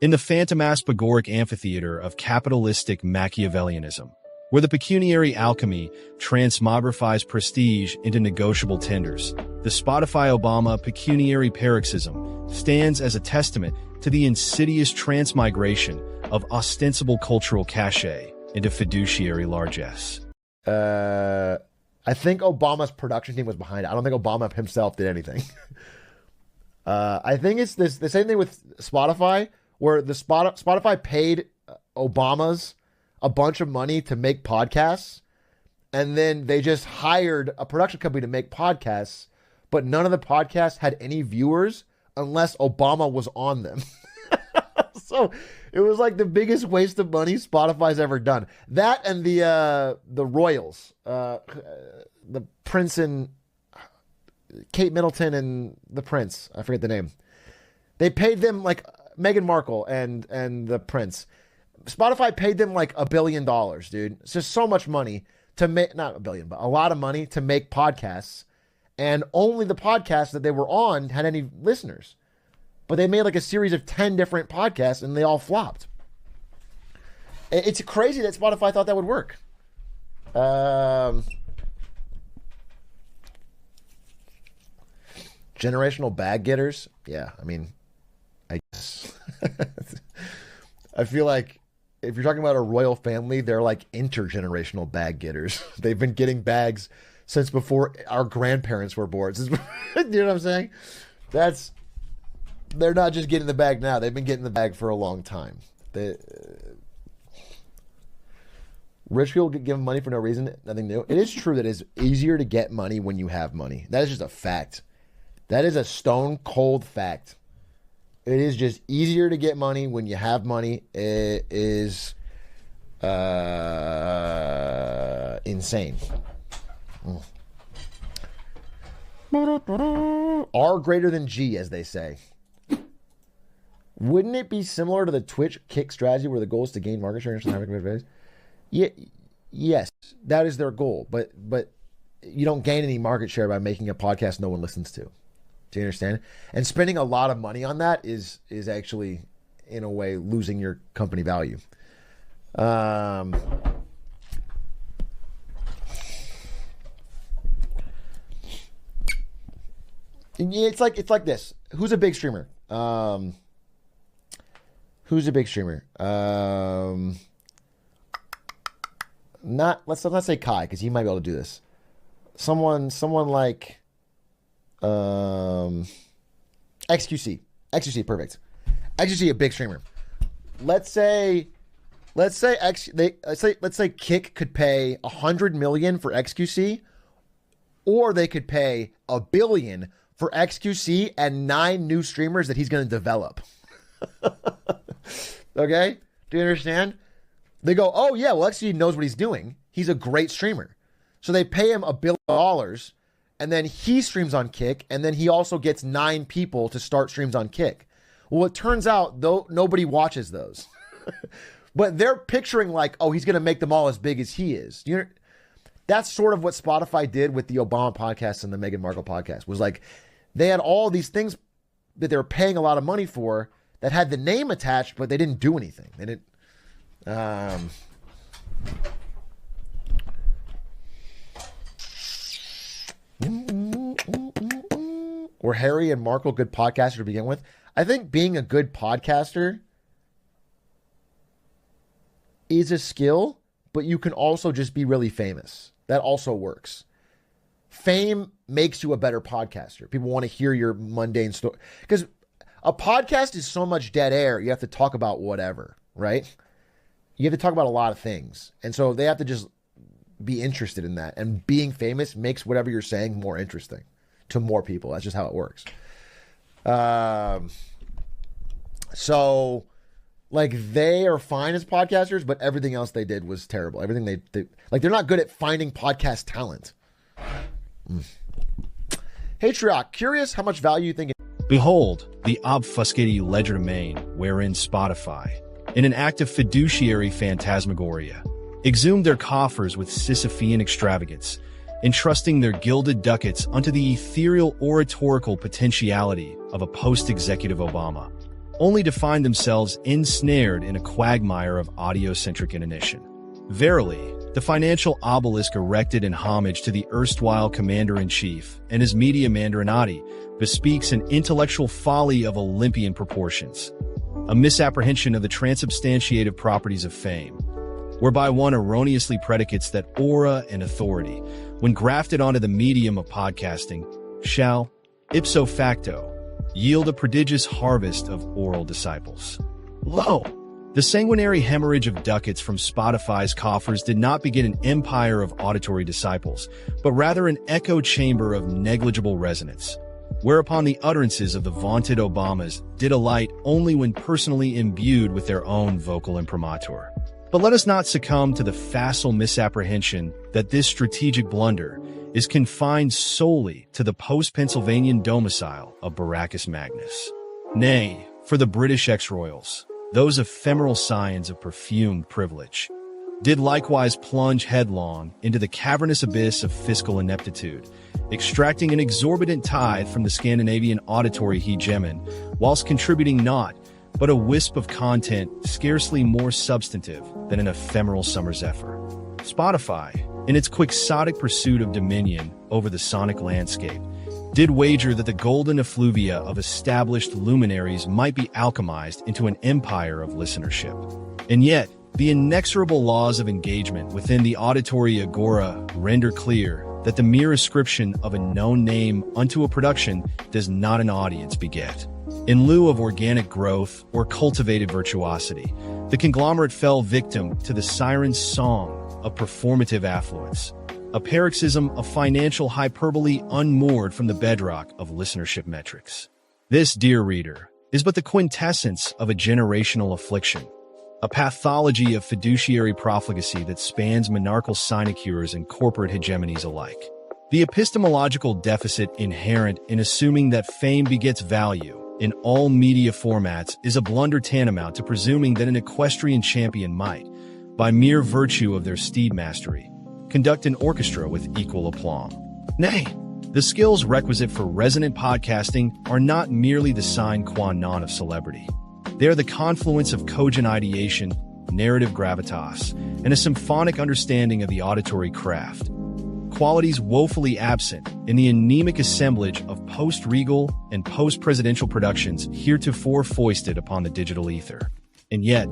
in the phantasmagoric amphitheater of capitalistic Machiavellianism, where the pecuniary alchemy transmogrifies prestige into negotiable tenders, the Spotify-Obama pecuniary paroxysm stands as a testament to the insidious transmigration of ostensible cultural cachet into fiduciary largesse. I think Obama's production team was behind it. I don't think Obama himself did anything. I think it's the same thing with Spotify, where the Spotify paid Obama's a bunch of money to make podcasts, and then they just hired a production company to make podcasts, but none of the podcasts had any viewers unless Obama was on them. So it was like the biggest waste of money Spotify's ever done. That and the Royals, the Prince and Kate Middleton and the Prince. I forget the name. They paid them like Meghan Markle and the Prince. Spotify paid them like $1 billion, dude. It's just so much money to make, not $1 billion, but a lot of money to make podcasts. And only the podcasts that they were on had any listeners. But they made like a series of 10 different podcasts and they all flopped. It's crazy that Spotify thought that would work. Generational bag getters. Yeah, I mean, I guess. I feel like if you're talking about a royal family, they're like intergenerational bag getters. They've been getting bags since before our grandparents were born. You know what I'm saying? They're not just getting the bag now. They've been getting the bag for a long time. Rich people get given money for no reason, nothing new. It is true that it's easier to get money when you have money. That is just a fact. That is a stone cold fact. It is just easier to get money when you have money. It is insane. R greater than G, as they say. Wouldn't it be similar to the Twitch kick strategy where the goal is to gain market share and have a competitive advantage? Yeah, yes, that is their goal. But you don't gain any market share by making a podcast no one listens to. Do you understand? And spending a lot of money on that is actually, in a way, losing your company value. It's like this. Who's a big streamer? Who's a big streamer? Let's not say Kai, because he might be able to do this. Someone like XQC. XQC, perfect. XQC, a big streamer. Let's say Kick could pay $100 million for XQC, or they could pay $1 billion for XQC and 9 new streamers that he's going to develop. Okay? Do you understand? They go, oh yeah, well, XQC knows what he's doing. He's a great streamer. So they pay him $1 billion, and then he streams on Kick, and then he also gets 9 people to start streams on Kick. Well, it turns out, though, nobody watches those. But they're picturing like, oh, he's going to make them all as big as he is. That's sort of what Spotify did with the Obama podcast and the Meghan Markle podcast, was like, they had all these things that they were paying a lot of money for that had the name attached, but they didn't do anything. They didn't. Were Harry and Markle good podcasters to begin with? I think being a good podcaster is a skill, but you can also just be really famous. That also works. Fame makes you a better podcaster. People want to hear your mundane story. Because a podcast is so much dead air, you have to talk about whatever, right? You have to talk about a lot of things. And so they have to just be interested in that. And being famous makes whatever you're saying more interesting to more people. That's just how it works. So, like, they are fine as podcasters, but everything else they did was terrible. Everything they like, they're not good at finding podcast talent. Hey, Atrioc, curious how much value you think... Behold, the obfuscated legerdemain wherein Spotify, in an act of fiduciary phantasmagoria, exhumed their coffers with Sisyphean extravagance, entrusting their gilded ducats unto the ethereal oratorical potentiality of a post-executive Obama. only to find themselves ensnared in a quagmire of audio-centric inanition. Verily, the financial obelisk erected in homage to the erstwhile commander-in-chief and his media mandarinati bespeaks an intellectual folly of Olympian proportions, a misapprehension of the transubstantiative properties of fame, whereby one erroneously predicates that aura and authority, when grafted onto the medium of podcasting, shall, ipso facto, yield a prodigious harvest of oral disciples. Lo! The sanguinary hemorrhage of ducats from Spotify's coffers did not begin an empire of auditory disciples, but rather an echo chamber of negligible resonance, whereupon the utterances of the vaunted Obamas did alight only when personally imbued with their own vocal imprimatur. But let us not succumb to the facile misapprehension that this strategic blunder is confined solely to the post-Pennsylvanian domicile of Baracus Magnus. Nay, for the British ex-royals, those ephemeral scions of perfumed privilege, did likewise plunge headlong into the cavernous abyss of fiscal ineptitude, extracting an exorbitant tithe from the Scandinavian auditory hegemon, whilst contributing naught but a wisp of content scarcely more substantive than an ephemeral summer zephyr. Spotify, in its quixotic pursuit of dominion over the sonic landscape, did wager that the golden effluvia of established luminaries might be alchemized into an empire of listenership. And yet, the inexorable laws of engagement within the auditory agora render clear that the mere ascription of a known name unto a production does not an audience beget. In lieu of organic growth or cultivated virtuosity, the conglomerate fell victim to the siren's song of performative affluence, a paroxysm of financial hyperbole unmoored from the bedrock of listenership metrics. This, dear reader, is but the quintessence of a generational affliction, a pathology of fiduciary profligacy that spans monarchical sinecures and corporate hegemonies alike. The epistemological deficit inherent in assuming that fame begets value in all media formats is a blunder tantamount to presuming that an equestrian champion might, by mere virtue of their steed mastery, conduct an orchestra with equal aplomb. Nay, the skills requisite for resonant podcasting are not merely the sine qua non of celebrity. They are the confluence of cogent ideation, narrative gravitas, and a symphonic understanding of the auditory craft, qualities woefully absent in the anemic assemblage of post-regal and post-presidential productions heretofore foisted upon the digital ether. And yet,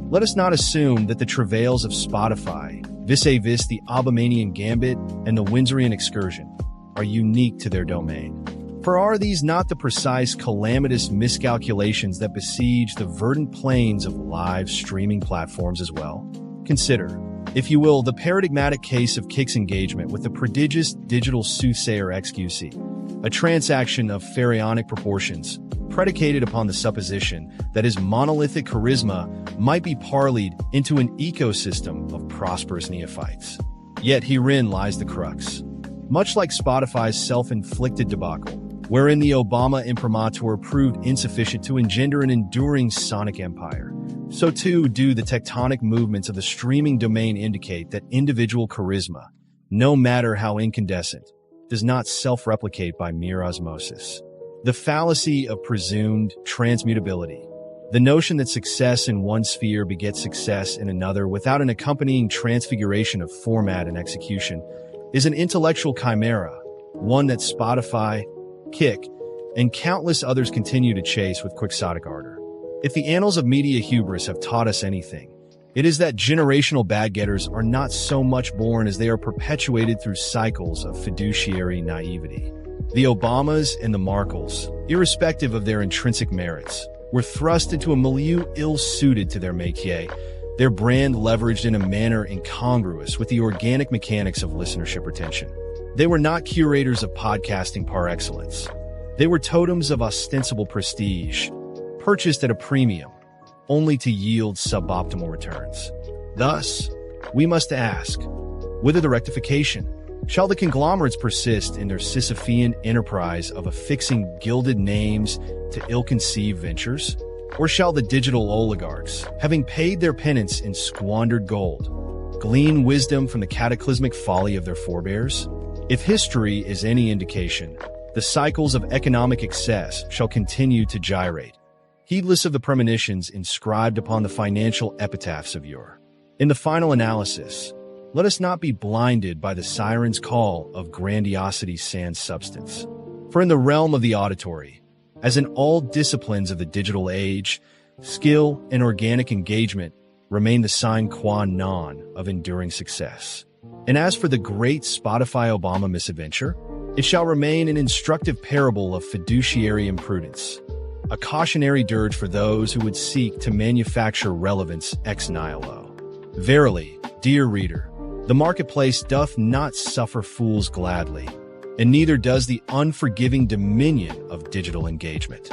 let us not assume that the travails of Spotify, vis-a-vis the Obamanian Gambit and the Windsorian Excursion, are unique to their domain. For are these not the precise calamitous miscalculations that besiege the verdant plains of live streaming platforms as well? Consider, if you will, the paradigmatic case of Kik's engagement with the prodigious digital soothsayer XQC, a transaction of pharaonic proportions, predicated upon the supposition that his monolithic charisma might be parlayed into an ecosystem of prosperous neophytes. Yet herein lies the crux. Much like Spotify's self-inflicted debacle, wherein the Obama imprimatur proved insufficient to engender an enduring sonic empire, so too do the tectonic movements of the streaming domain indicate that individual charisma, no matter how incandescent, does not self-replicate by mere osmosis. The fallacy of presumed transmutability, the notion that success in one sphere begets success in another without an accompanying transfiguration of format and execution, is an intellectual chimera, one that Spotify, Kik, and countless others continue to chase with quixotic ardor. If the annals of media hubris have taught us anything, it is that generational bag-getters are not so much born as they are perpetuated through cycles of fiduciary naivety. The Obamas and the Markles, irrespective of their intrinsic merits, were thrust into a milieu ill-suited to their métier, their brand leveraged in a manner incongruous with the organic mechanics of listenership retention. They were not curators of podcasting par excellence. They were totems of ostensible prestige, purchased at a premium, only to yield suboptimal returns. Thus, we must ask, whither the rectification? Shall the conglomerates persist in their Sisyphean enterprise of affixing gilded names to ill-conceived ventures? Or shall the digital oligarchs, having paid their penance in squandered gold, glean wisdom from the cataclysmic folly of their forebears? If history is any indication, the cycles of economic excess shall continue to gyrate, heedless of the premonitions inscribed upon the financial epitaphs of yore. In the final analysis, let us not be blinded by the siren's call of grandiosity sans substance. For in the realm of the auditory, as in all disciplines of the digital age, skill and organic engagement remain the sine qua non of enduring success. And as for the great Spotify Obama misadventure, it shall remain an instructive parable of fiduciary imprudence, a cautionary dirge for those who would seek to manufacture relevance ex nihilo. Verily, dear reader, the marketplace doth not suffer fools gladly, and neither does the unforgiving dominion of digital engagement.